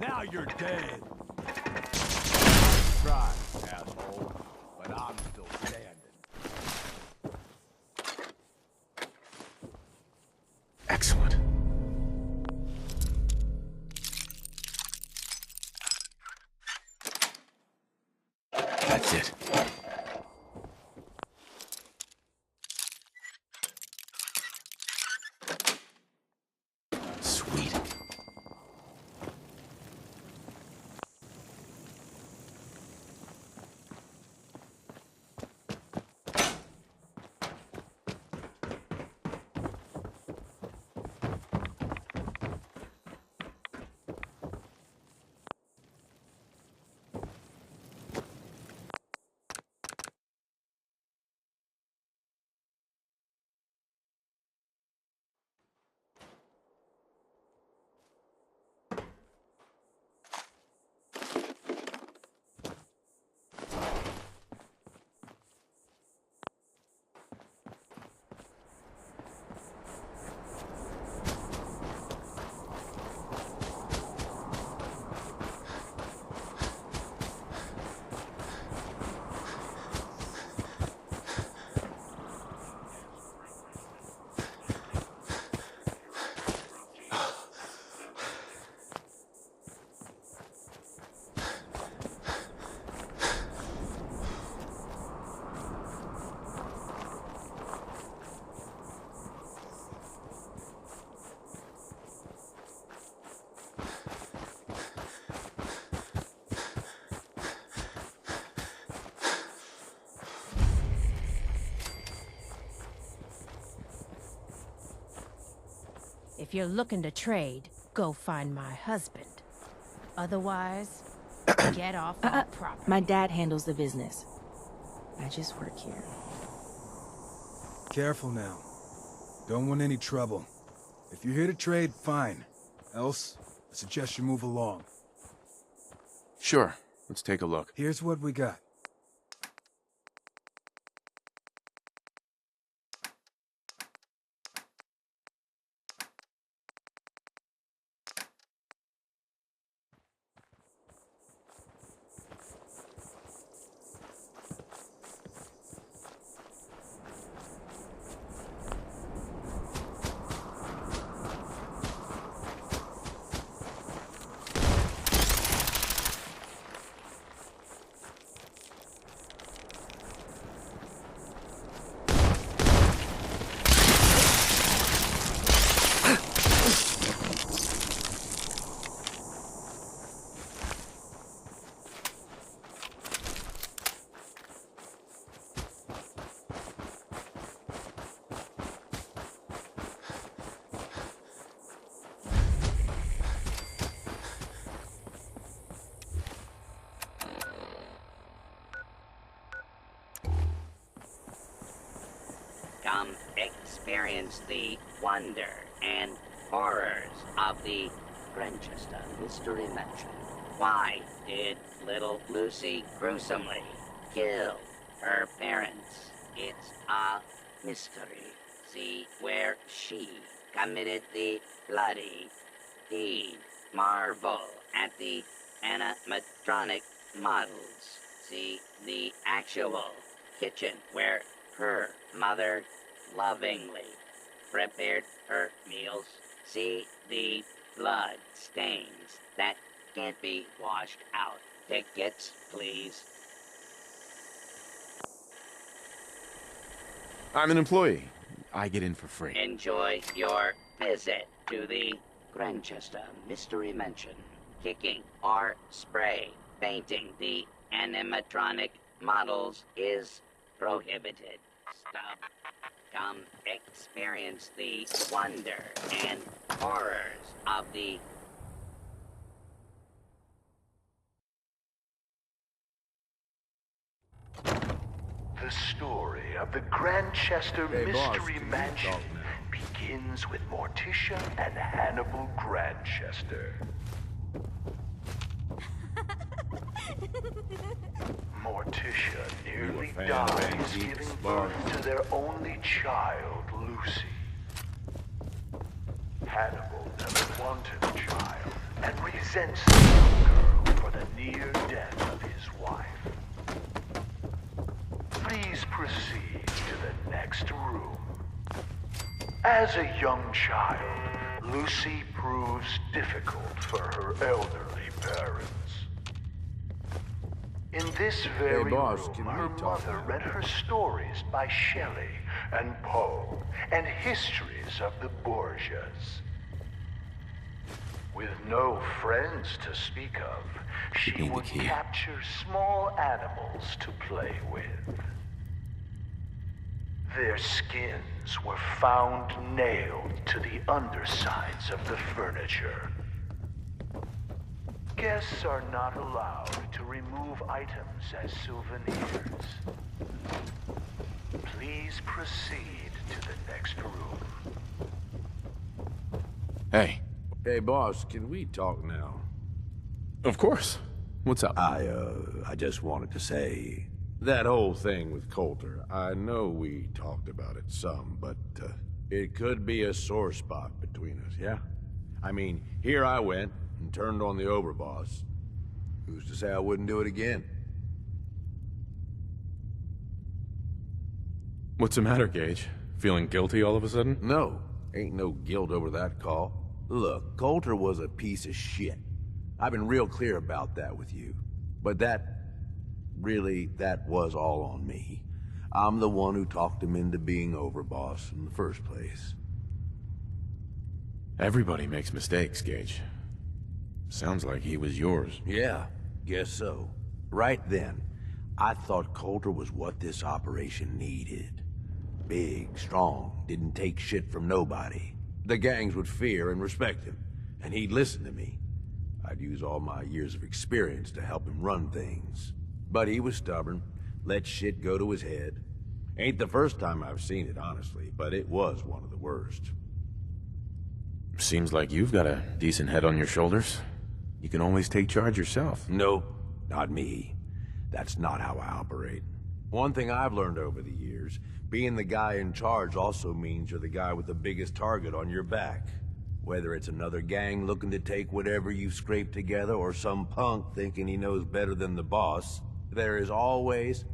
Now you're dead. Try, asshole. But I'm still standing. Excellent. That's it. Sweet. If you're looking to trade, go find my husband. Otherwise, get off our property. My dad handles the business. I just work here. Careful now. Don't want any trouble. If you're here to trade, fine. Else, I suggest you move along. Sure. Let's take a look. Here's what we got. Come experience the wonder and horrors of the Grantchester Mystery Mansion. Why did little Lucy gruesomely kill her parents? It's a mystery. See where she committed the bloody deed. Marvel at the animatronic models. See the actual kitchen where her mother lovingly prepared her meals. See the blood stains that can't be washed out. Tickets, please. I'm an employee. I get in for free. Enjoy your visit to the Grantchester Mystery Mansion. Kicking or spray painting the animatronic models is prohibited. Stop. Come experience the wonder and horrors of the The story of the Grantchester Mystery Mansion begins with Morticia and Hannibal Grantchester. Morticia nearly dies giving birth to their only child, Lucy. Hannibal never wanted a child, and resents the young girl for the near death of his wife. Please proceed to the next room. As a young child, Lucy proves difficult for her elderly parents. In this very boss, room, can we her talk mother now? read her stories by Shelley and Poe and histories of the Borgias. With no friends to speak of, she need the would key. capture small animals to play with. Their skins were found nailed to the undersides of the furniture. Guests are not allowed to remove items as souvenirs. Please proceed to the next room. Hey, Hey, boss, can we talk now? of course. What's up? I just wanted to say... That whole thing with Coulter, I know we talked about it some, but it could be a sore spot between us, yeah? I mean, here I went and turned on the overboss. Who's to say I wouldn't do it again? What's the matter, Gage? Feeling guilty all of a sudden? No, ain't no guilt over that call. Look, Coulter was a piece of shit. I've been real clear about that with you. But that was all on me. I'm the one who talked him into being overboss in the first place. Everybody makes mistakes, Gage. Sounds like he was yours. Yeah, guess so. Right then, I thought Coulter was what this operation needed. Big, strong, didn't take shit from nobody. The gangs would fear and respect him, and he'd listen to me. I'd use all my years of experience to help him run things. But he was stubborn, let shit go to his head. Ain't the first time I've seen it, honestly, but it was one of the worst. Seems like you've got a decent head on your shoulders. You can always take charge yourself. No, not me. That's not how I operate. One thing I've learned over the years, being the guy in charge also means you're the guy with the biggest target on your back. Whether it's another gang looking to take whatever you've scraped together or some punk thinking he knows better than the boss, there is always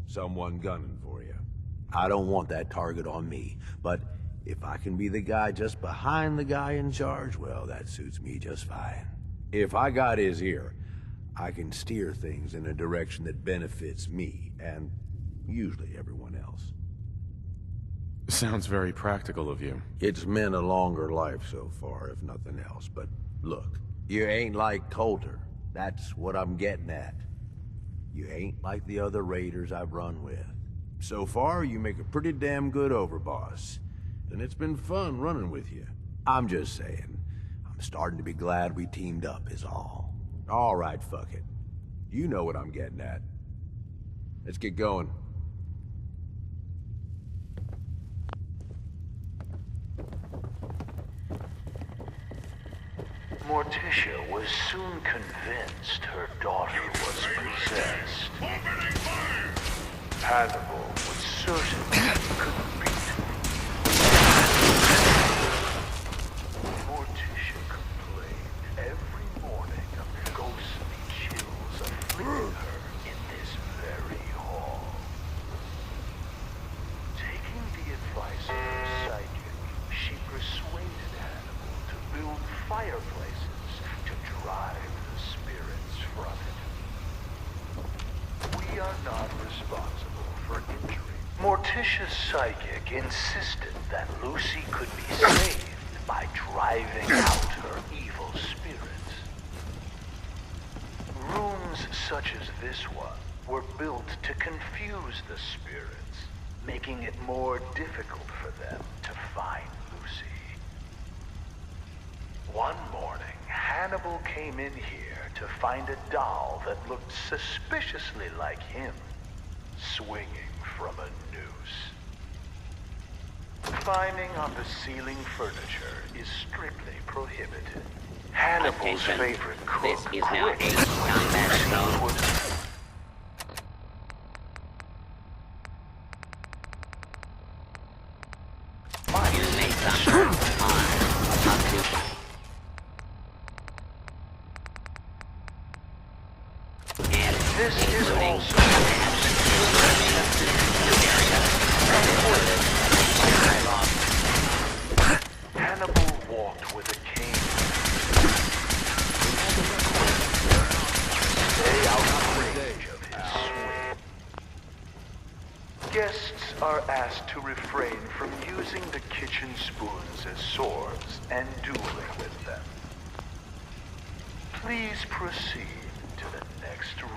someone gunning for you. I don't want that target on me, but if I can be the guy just behind the guy in charge, well, that suits me just fine. If I got his ear, I can steer things in a direction that benefits me, and usually everyone else. Sounds very practical of you. It's meant a longer life so far, if nothing else, but look, you ain't like Coulter. That's what I'm getting at. You ain't like the other raiders I've run with. So far, you make a pretty damn good overboss, and it's been fun running with you. I'm just saying, I'm starting to be glad we teamed up is all. All right, fuck it. You know what I'm getting at. Let's get going. Morticia was soon convinced her daughter was possessed. Hannibal was certain he couldn't beat her. Morticia complained every morning of ghostly chills afflicting her in this very hall. Taking the advice of her psychic, she persuaded Hannibal to build fireplaces to drive the spirits from it. We are not responsible for injury. Morticia's psychic insisted that Lucy could be saved by driving out her evil spirits. Rooms such as this one were built to confuse the spirits, making it more difficult for them to find Lucy. One morning, Hannibal came in here to find a doll that looked suspiciously like him, swinging from a noose. Climbing on the ceiling furniture is strictly prohibited. Hannibal's Attention. favorite cook This is now quit a when combat Lucy zone. was You may summon on up to asked to refrain from using the kitchen spoons as swords and dueling with them. Please proceed to the next room.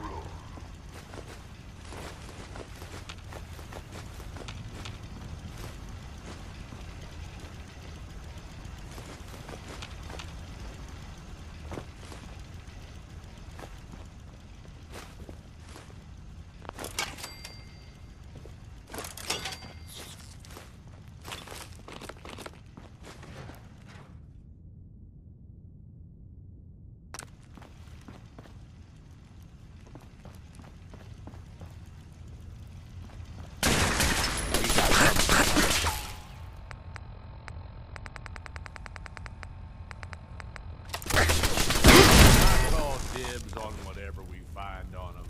Dibs on whatever we find on them.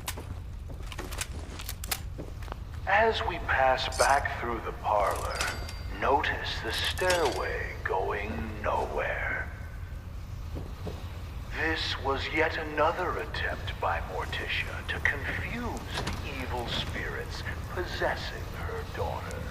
As we pass back through the parlor, notice the stairway going nowhere. This was yet another attempt by Morticia to confuse the evil spirits possessing her daughter.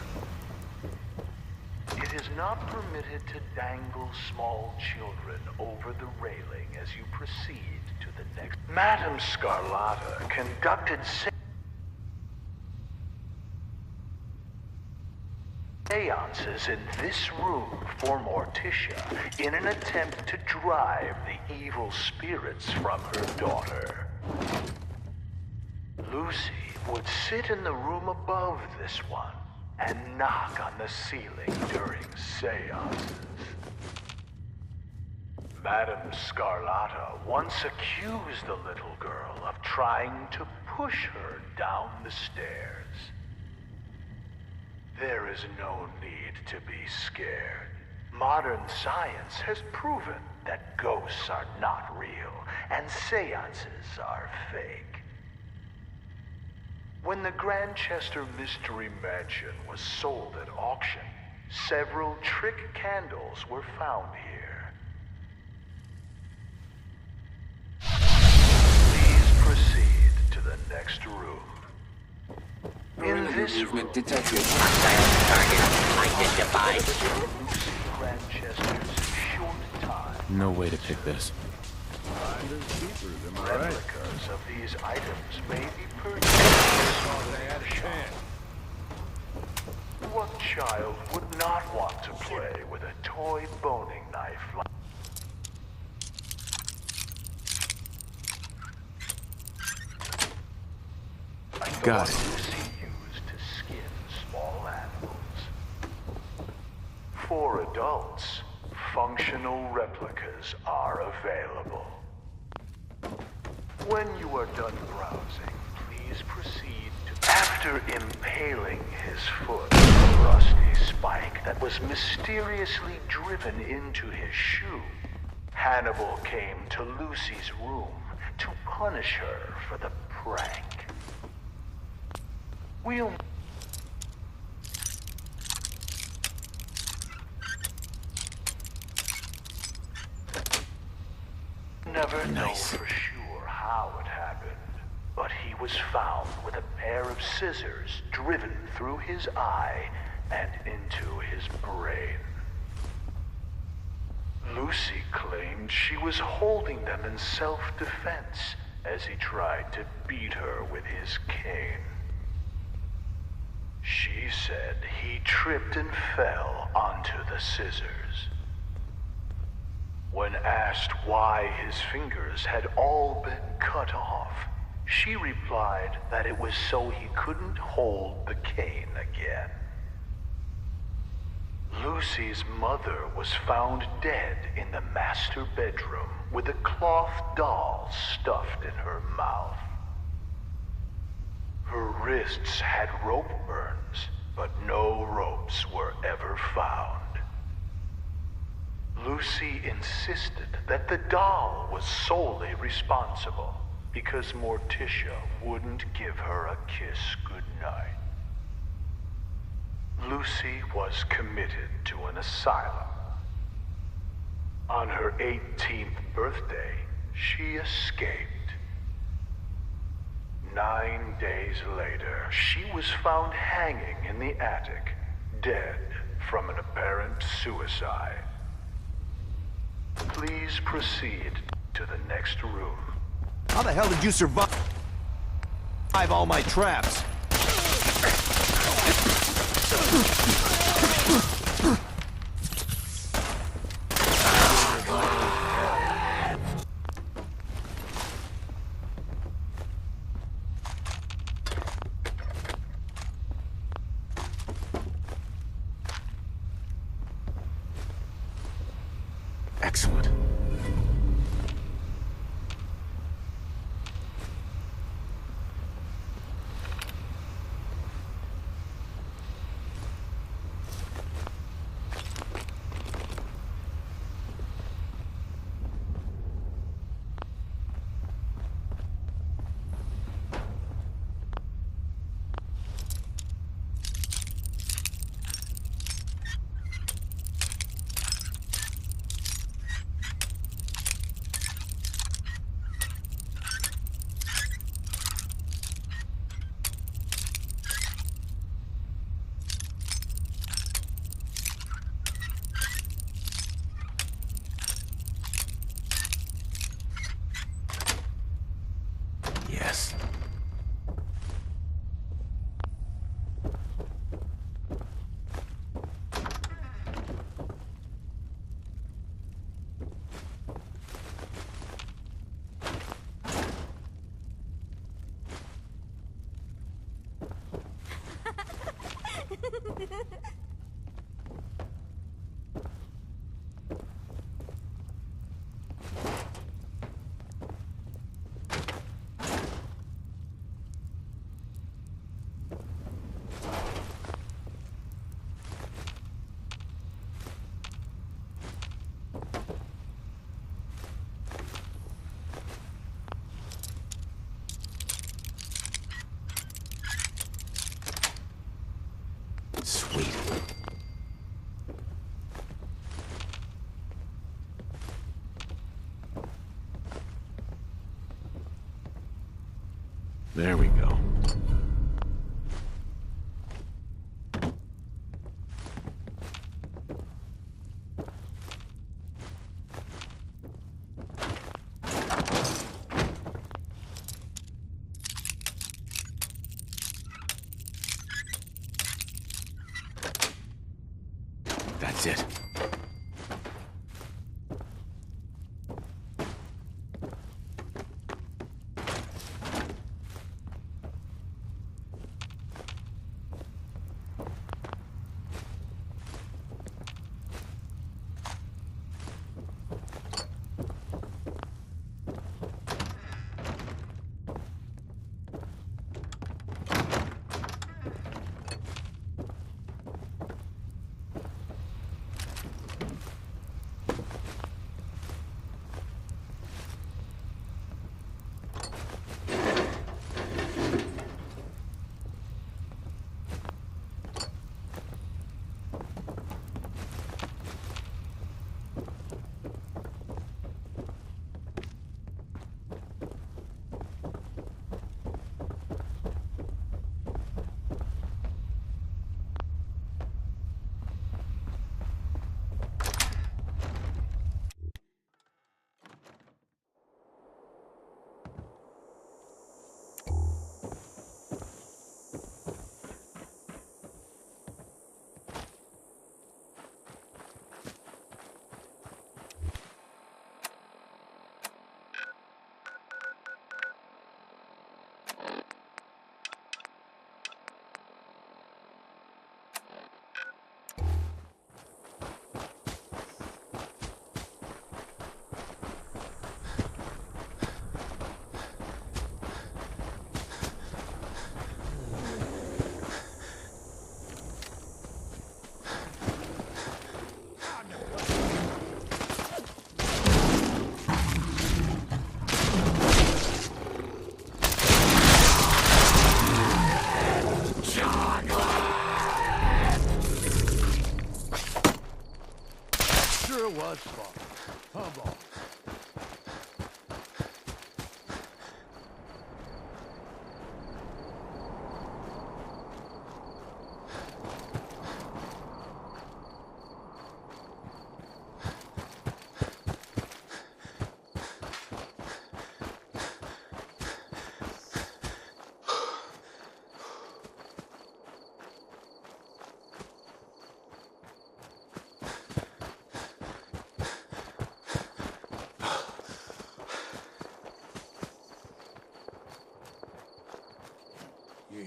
It is not permitted to dangle small children over the railing as you proceed to the next. Madame Scarlata conducted seances in this room for Morticia in an attempt to drive the evil spirits from her daughter. Lucy would sit in the room above this one and knock on the ceiling during seances. Madame Scarlata once accused the little girl of trying to push her down the stairs. There is no need to be scared. Modern science has proven that ghosts are not real and seances are fake. When the Grantchester Mystery Mansion was sold at auction, several trick candles were found here. Please proceed to the next room. In this room, Detected. Target identified. Lucy Grantchester's short time. No way to pick this. Finders keepers, am I right? Replicas of these items may be purchased. What child would not want to play with a toy boning knife like the Got one it. Lucy used to skin small animals? For adults, functional replicas are available. When you are done browsing, please proceed to... After impaling his foot with a rusty spike that was mysteriously driven into his shoe, Hannibal came to Lucy's room to punish her for the prank. We'll... never know Nice. for sure how it happened, but he was found with a pair of scissors driven through his eye and into his brain. Lucy claimed she was holding them in self-defense as he tried to beat her with his cane. She said he tripped and fell onto the scissors. When asked why his fingers had all been cut off, she replied that it was so he couldn't hold the cane again. Lucy's mother was found dead in the master bedroom with a cloth doll stuffed in her mouth. Her wrists had rope burns, but no ropes were ever found. Lucy insisted that the doll was solely responsible because Morticia wouldn't give her a kiss goodnight. Lucy was committed to an asylum. On her 18th birthday, she escaped. 9 days later, she was found hanging in the attic dead from an apparent suicide. Please proceed to the next room. How the hell did you survive all my traps? Excellent. Yes. Sweet. There we go. That's it. Was fun. Come on.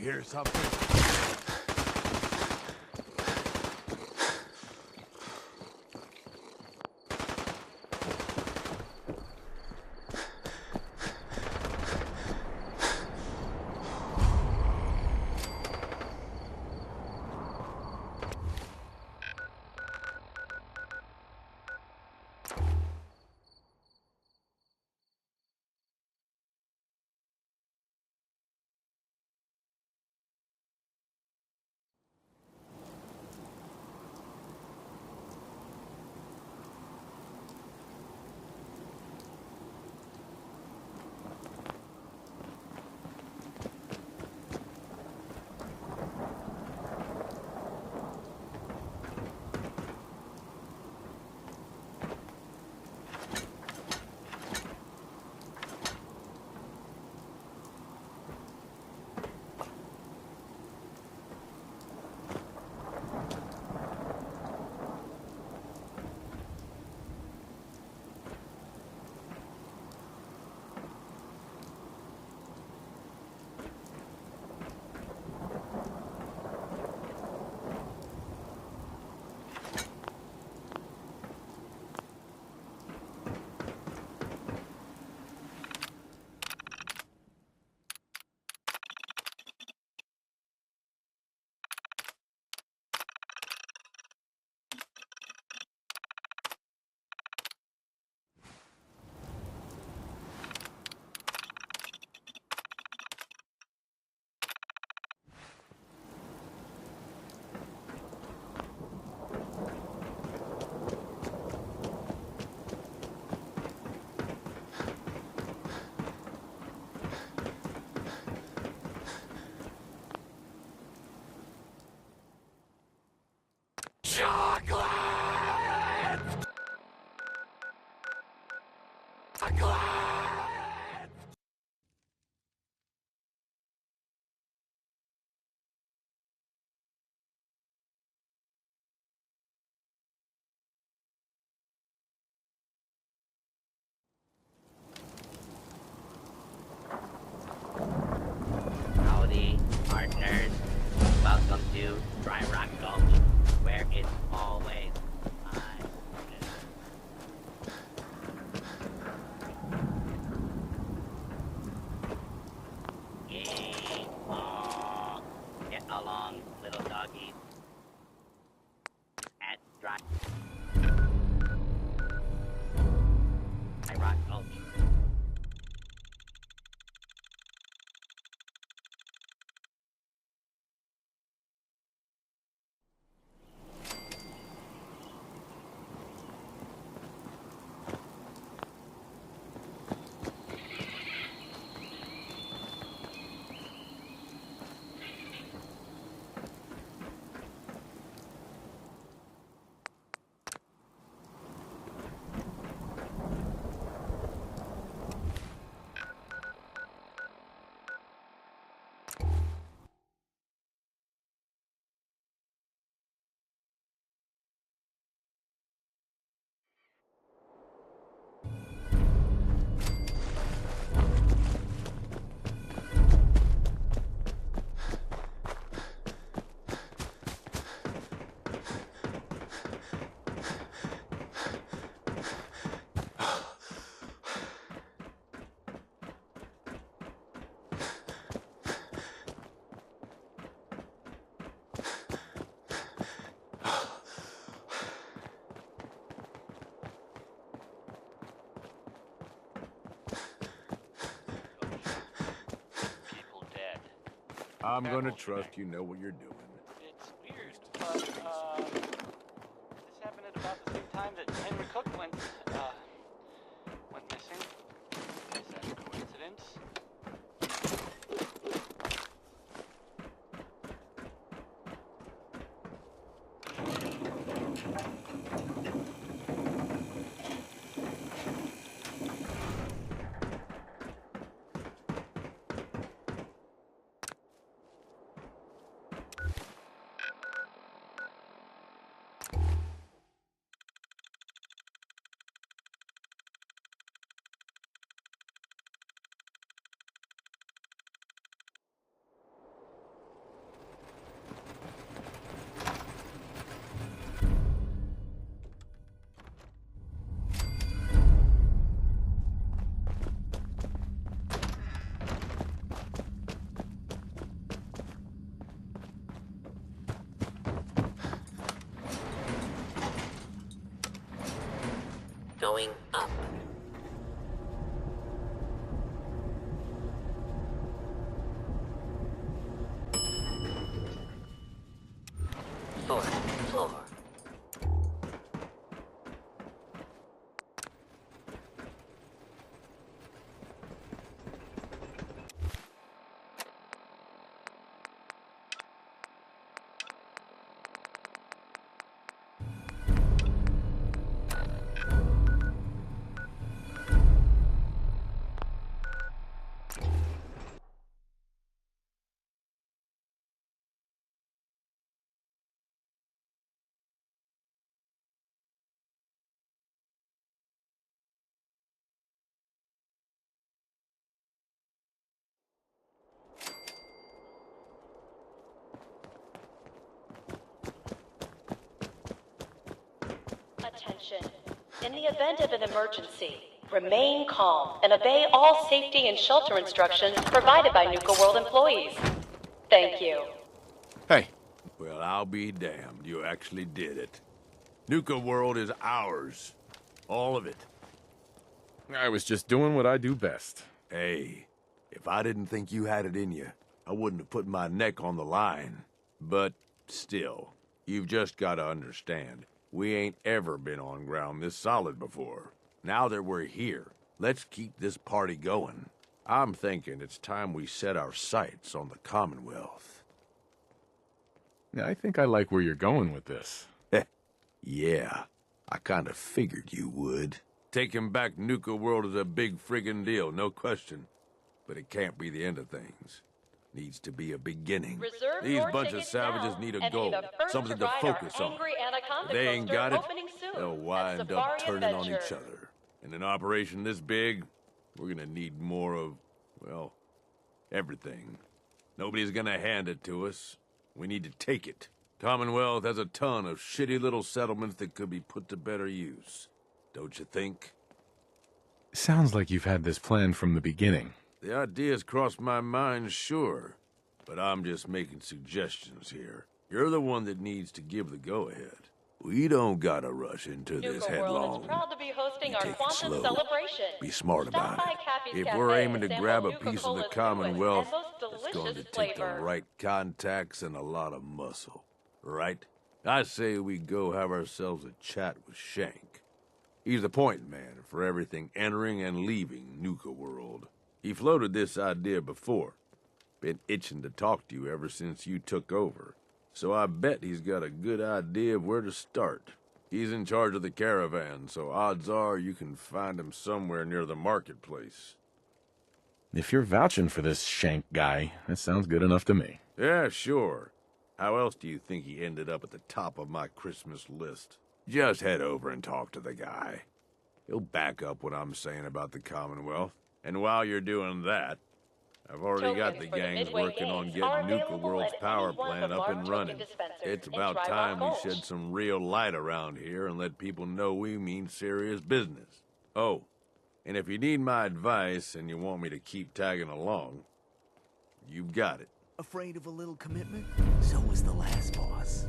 hear something? Howdy, partners. Welcome to Dry Rock Gulch, where it's always fun. Yeehaw. Get along, little doggies. At Dry Rock Gulch. I'm gonna trust you know what you're doing. It's weird, but this happened at about the same time that Henry Cook went missing. Is that a coincidence? going up. Fourth floor. Attention. In the event of an emergency, remain calm and obey all safety and shelter instructions provided by Nuka World employees. Thank you. Hey. Well, I'll be damned. You actually did it. Nuka World is ours. All of it. I was just doing what I do best. Hey, if I didn't think you had it in you, I wouldn't have put my neck on the line. But still, you've just got to understand, we ain't ever been on ground this solid before. Now that we're here, let's keep this party going. I'm thinking it's time we set our sights on the Commonwealth. Yeah, I think I like where you're going with this. Yeah, I kind of figured you would. Taking back Nuka World is a big friggin' deal, no question. But it can't be the end of things. Needs to be a beginning. Reserve These your bunch of tickets savages now need a and be goal, the first something to ride our focus on. Angry Anaconda If they ain't coaster got it, opening soon they'll at wind up Safari turning on Adventure. each other. In an operation this big, we're gonna need more of, well, everything. Nobody's gonna hand it to us. We need to take it. Commonwealth has a ton of shitty little settlements that could be put to better use. Don't you think? Sounds like you've had this planned from the beginning. The idea's crossed my mind, sure. But I'm just making suggestions here. You're the one that needs to give the go-ahead. We don't gotta rush into this Nuka World headlong. is proud to be hosting You our take it Quantum slow. celebration. Be smart Stop about by it. Cappy's If Cafe we're aiming to and grab sample a piece of the Nuka-Cola's newest Commonwealth, and most it's going to delicious take the flavor. right contacts and a lot of muscle. Right? I say we go have ourselves a chat with Shank. He's the point man for everything entering and leaving Nuka World. He floated this idea before. Been itching to talk to you ever since you took over. So I bet he's got a good idea of where to start. He's in charge of the caravan, so odds are you can find him somewhere near the marketplace. If you're vouching for this Shank guy, that sounds good enough to me. Yeah, sure. How else do you think he ended up at the top of my Christmas list? Just head over and talk to the guy. He'll back up what I'm saying about the Commonwealth. And while you're doing that, I've already got the Tokens for the gangs Midway working on Games are getting Nuka available World's at power any one of plant the up large and token running. dispensers It's in about Dry time we Rock shed Gulch. some real light around here and let people know we mean serious business. Oh, and if you need my advice and you want me to keep tagging along, you've got it. Afraid of a little commitment? So was the last boss.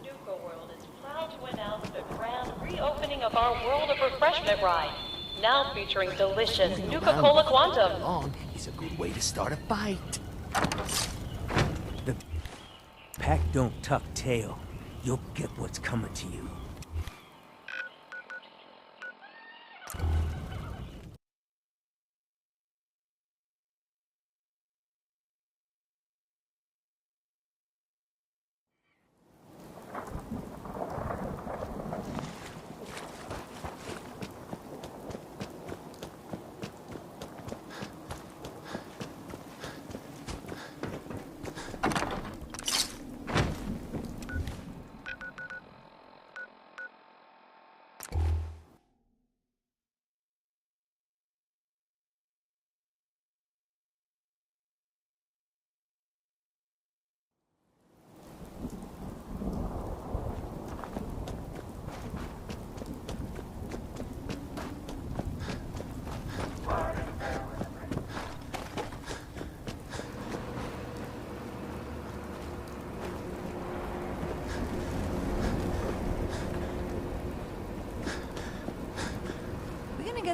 Nuka World is proud to announce the grand reopening of our World of Refreshment ride, now featuring delicious Nuka-Cola Quantum. Long is a good way to start a fight. The pack don't tuck tail. You'll get what's coming to you.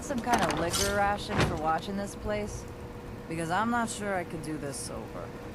get some kind of liquor ration for watching this place? Because I'm not sure I could do this sober.